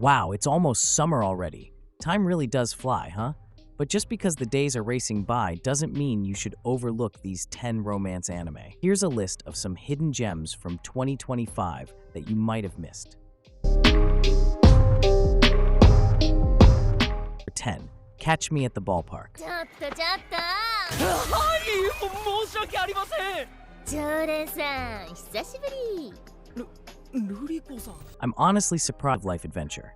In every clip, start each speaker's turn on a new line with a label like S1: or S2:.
S1: Wow, it's almost summer already. Time really does fly, huh? But just because the days are racing by doesn't mean you should overlook these 10 romance anime. Here's a list of some hidden gems from 2025 that you might have missed. Number 10. Catch Me at the Ballpark.
S2: 申し訳ありません。常連さん、久しぶり。ルリコさん。
S1: I'm honestly surprised of life adventure.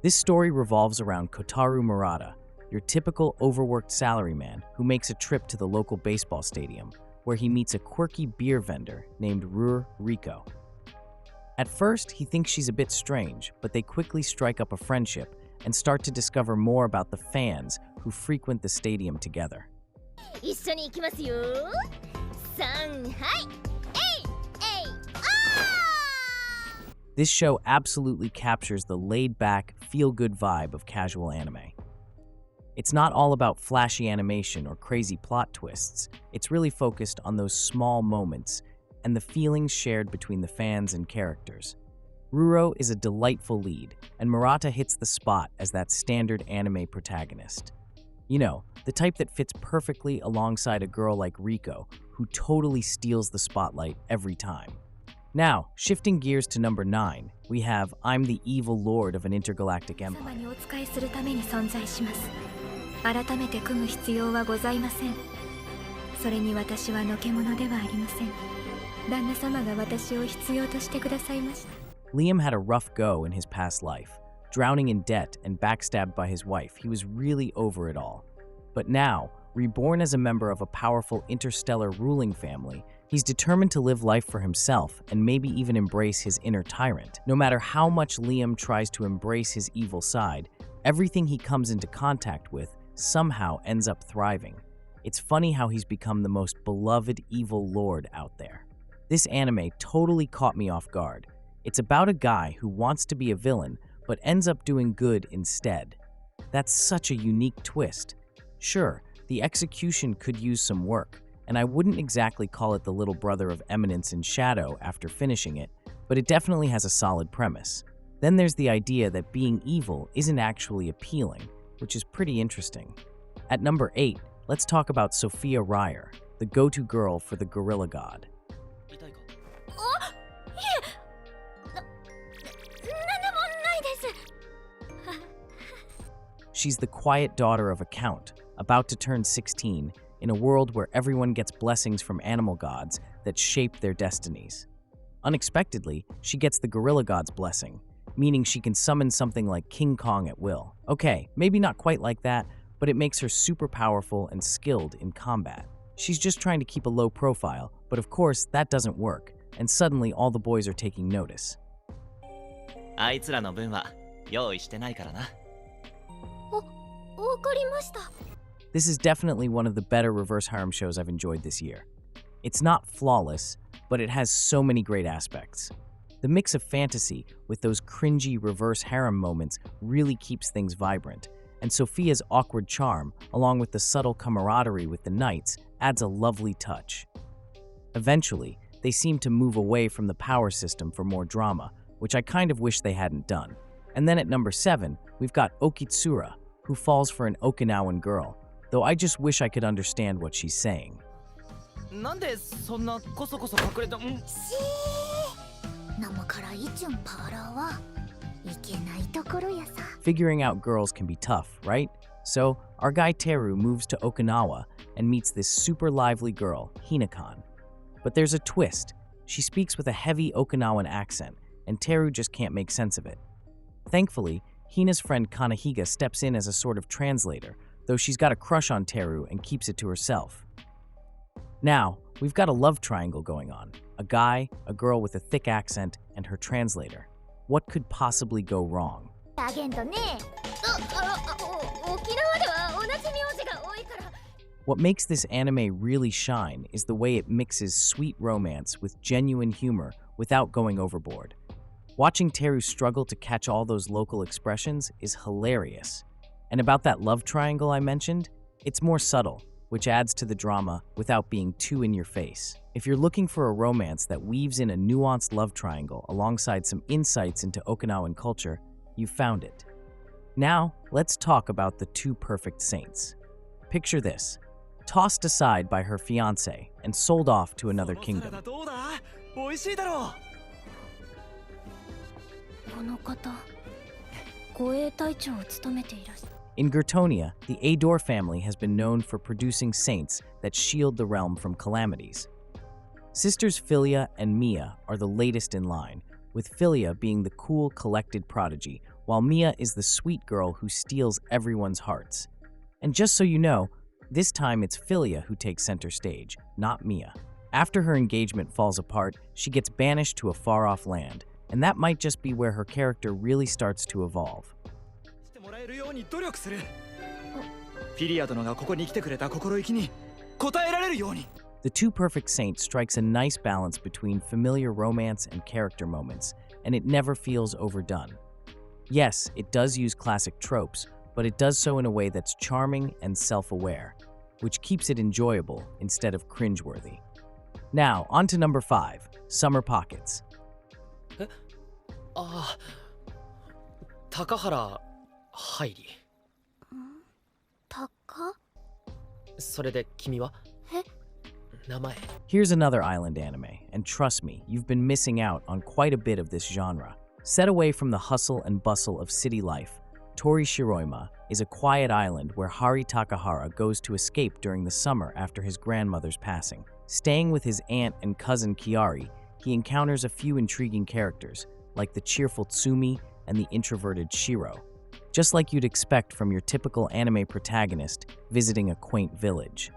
S1: This story revolves around Kotaro Murata, your typical overworked salaryman who makes a trip to the local baseball stadium, where he meets a quirky beer vendor named Riko. At first, he thinks she's a bit strange, but they quickly strike up a friendship and start to discover more about the fans who frequent the stadium together.
S2: 一緒に行きますよ。3、はい。
S1: This show absolutely captures the laid-back, feel-good vibe of casual anime. It's not all about flashy animation or crazy plot twists. It's really focused on those small moments and the feelings shared between the fans and characters. Ruro is a delightful lead, and Murata hits the spot as that standard anime protagonist. You know, the type that fits perfectly alongside a girl like Riko, who totally steals the spotlight every time. Now, shifting gears to number 9, we have I'm the Evil Lord of an Intergalactic Empire. Liam had a rough go in his past life. Drowning in debt and backstabbed by his wife, he was really over it all. But now, reborn as a member of a powerful interstellar ruling family, he's determined to live life for himself and maybe even embrace his inner tyrant. No matter how much Liam tries to embrace his evil side, everything he comes into contact with somehow ends up thriving. It's funny how he's become the most beloved evil lord out there. This anime totally caught me off guard. It's about a guy who wants to be a villain, but ends up doing good instead. That's such a unique twist. Sure, the execution could use some work, and I wouldn't exactly call it the little brother of Eminence in Shadow after finishing it, but it definitely has a solid premise. Then there's the idea that being evil isn't actually appealing, which is pretty interesting. At number 8, let's talk about Sophia Ryer, the go-to girl for the gorilla god. She's the quiet daughter of a count, about to turn 16, in a world where everyone gets blessings from animal gods that shape their destinies. Unexpectedly, she gets the gorilla god's blessing, meaning she can summon something like King Kong at will. Okay, maybe not quite like that, but it makes her super powerful and skilled in combat. She's just trying to keep a low profile, but of course that doesn't work, and suddenly all the boys are taking notice.
S3: あいつらの分は用意してないからな。
S2: わかりました。
S1: This is definitely one of the better reverse harem shows I've enjoyed this year. It's not flawless, but it has so many great aspects. The mix of fantasy with those cringy reverse harem moments really keeps things vibrant, and Sophia's awkward charm, along with the subtle camaraderie with the knights, adds a lovely touch. Eventually, they seem to move away from the power system for more drama, which I kind of wish they hadn't done. And then at number 7, we've got Okitsura, who falls for an Okinawan girl, though I just wish I could understand what she's saying. Figuring out girls can be tough, right? So, our guy Teru moves to Okinawa and meets this super lively girl, Hina-kan. But there's a twist. She speaks with a heavy Okinawan accent, and Teru just can't make sense of it. Thankfully, Hina's friend Kanahiga steps in as a sort of translator, though she's got a crush on Teru and keeps it to herself. Now, we've got a love triangle going on. A guy, a girl with a thick accent, and her translator. What could possibly go wrong? What makes this anime really shine is the way it mixes sweet romance with genuine humor without going overboard. Watching Teru struggle to catch all those local expressions is hilarious. And about that love triangle I mentioned, it's more subtle. which adds to the drama without being too in your face. If you're looking for a romance that weaves in a nuanced love triangle alongside some insights into Okinawan culture, you've found it. Now, let's talk about the two perfect saints. Picture this: tossed aside by her fiancé and sold off to another kingdom. In Gertonia, the Ador family has been known for producing saints that shield the realm from calamities. Sisters Philia and Mia are the latest in line, with Philia being the cool, collected prodigy, while Mia is the sweet girl who steals everyone's hearts. And just so you know, this time it's Philia who takes center stage, not Mia. After her engagement falls apart, she gets banished to a far-off land, and that might just be where her character really starts to evolve. The Two Perfect Saints strikes a nice balance between familiar romance and character moments, and it never feels overdone. Yes, it does use classic tropes, but it does so in a way that's charming and self-aware, which keeps it enjoyable instead of cringeworthy. Now, on to number 5, Summer Pockets.
S4: Takahara Hairi. それで君は? 名前.
S1: Here's another island anime, and trust me, you've been missing out on quite a bit of this genre. Set away from the hustle and bustle of city life, Tori Shiroima is a quiet island where Hari Takahara goes to escape during the summer after his grandmother's passing. Staying with his aunt and cousin Kiari, he encounters a few intriguing characters, like the cheerful Tsumi and the introverted Shiro, just like you'd expect from your typical anime protagonist visiting a quaint village.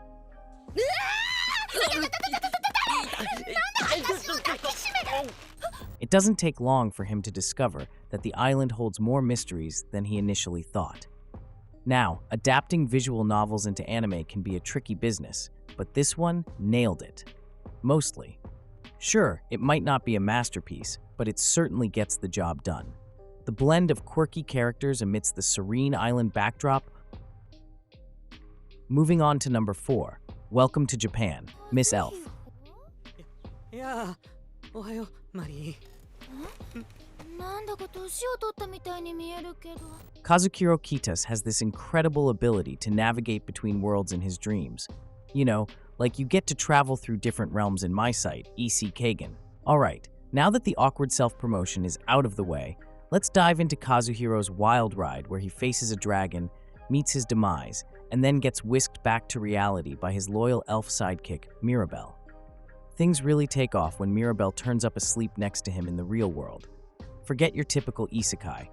S1: It doesn't take long for him to discover that the island holds more mysteries than he initially thought. Now, adapting visual novels into anime can be a tricky business, but this one nailed it. Mostly. Sure, it might not be a masterpiece, but it certainly gets the job done. The blend of quirky characters amidst the serene island backdrop. Moving on to number 4, Welcome to Japan, Miss Elf.
S4: Yeah, ohayo, Mari.
S1: Kazukiro Kitas has this incredible ability to navigate between worlds in his dreams. You know, like you get to travel through different realms in my site, EC Kagan. Alright, now that the awkward self-promotion is out of the way, let's dive into Kazuhiro's wild ride where he faces a dragon, meets his demise, and then gets whisked back to reality by his loyal elf sidekick, Mirabelle. Things really take off when Mirabelle turns up asleep next to him in the real world. Forget your typical isekai.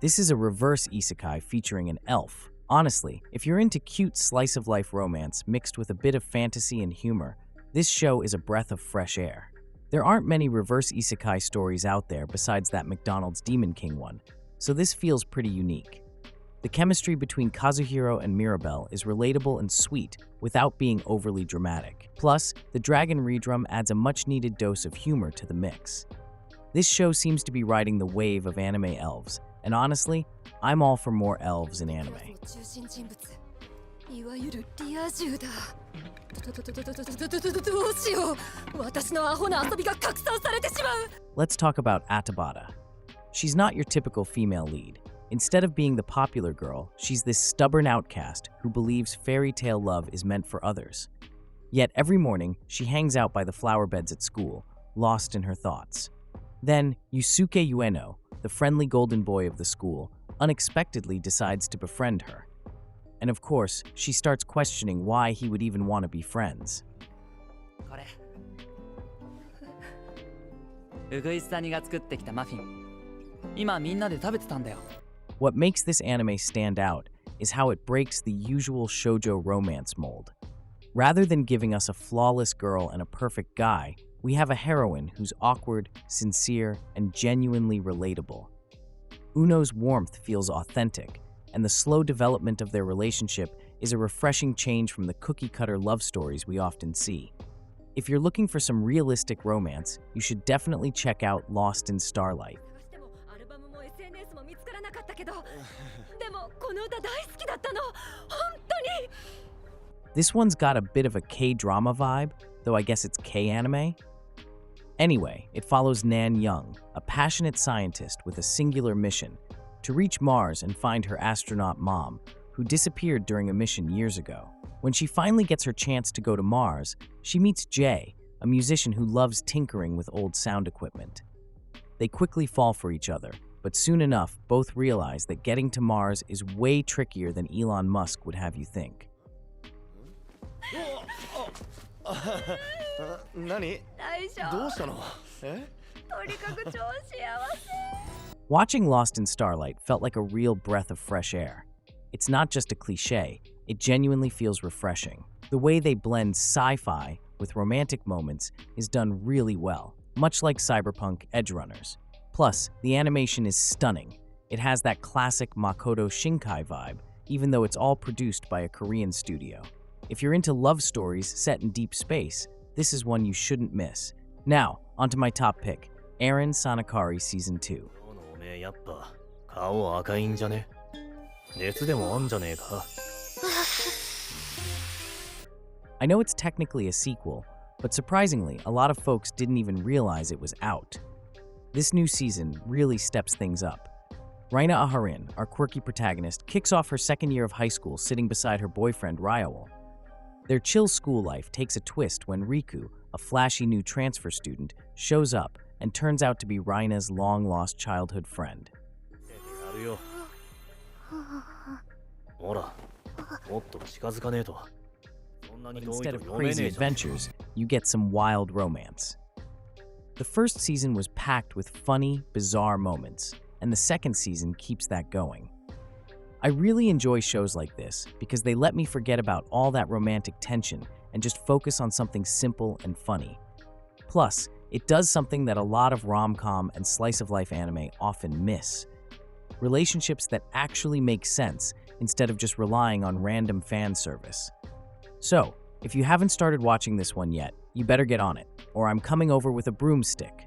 S1: This is a reverse isekai featuring an elf. Honestly, if you're into cute slice-of-life romance mixed with a bit of fantasy and humor, this show is a breath of fresh air. There aren't many reverse isekai stories out there besides that McDonald's Demon King one, so this feels pretty unique. The chemistry between Kazuhiro and Mirabelle is relatable and sweet without being overly dramatic. Plus, the dragon redrum adds a much-needed dose of humor to the mix. This show seems to be riding the wave of anime elves, and honestly, I'm all for more elves in anime. Let's talk about Atabata. She's not your typical female lead. Instead of being the popular girl, she's this stubborn outcast who believes fairy tale love is meant for others. Yet every morning, she hangs out by the flower beds at school, lost in her thoughts. Then, Yusuke Ueno, the friendly golden boy of the school, unexpectedly decides to befriend her. And of course, she starts questioning why he would even want to be friends. What makes this anime stand out is how it breaks the usual shoujo romance mold. Rather than giving us a flawless girl and a perfect guy, we have a heroine who's awkward, sincere, and genuinely relatable. Uno's warmth feels authentic, and the slow development of their relationship is a refreshing change from the cookie-cutter love stories we often see. If you're looking for some realistic romance, you should definitely check out Lost in Starlight. This one's got a bit of a K-drama vibe, though I guess it's K-anime. Anyway, it follows Nan Young, a passionate scientist with a singular mission to reach Mars and find her astronaut mom, who disappeared during a mission years ago. When she finally gets her chance to go to Mars, she meets Jay, a musician who loves tinkering with old sound equipment. They quickly fall for each other, but soon enough, both realize that getting to Mars is way trickier than Elon Musk would have you think.
S5: 何どうしたのえ
S1: Watching Lost in Starlight felt like a real breath of fresh air. It's not just a cliche, it genuinely feels refreshing. The way they blend sci-fi with romantic moments is done really well, much like cyberpunk edgerunners. Plus, the animation is stunning. It has that classic Makoto Shinkai vibe, even though it's all produced by a Korean studio. If you're into love stories set in deep space, this is one you shouldn't miss. Now, onto my top pick, Rhina Sonakari Season 2.
S5: おめえやっぱ顔赤いんじゃね熱でもあんじゃねえか
S1: I know it's technically a sequel, but surprisingly, a lot of folks didn't even realize it was out. This new season really steps things up. Rhina, our quirky protagonist, kicks off her second year of high school sitting beside her boyfriend Ryewol. Their chill school life takes a twist when Riku, a flashy new transfer student, shows up and turns out to be Rhina's long-lost childhood friend.
S5: やるよほらもっと近づかねえと
S1: But instead of crazy adventures, you get some wild romance. The first season was packed with funny, bizarre moments, and the second season keeps that going. I really enjoy shows like this because they let me forget about all that romantic tension and just focus on something simple and funny. Plus, it does something that a lot of rom-com and slice-of-life anime often miss. Relationships that actually make sense instead of just relying on random fan service. So, if you haven't started watching this one yet, you better get on it, or I'm coming over with a broomstick.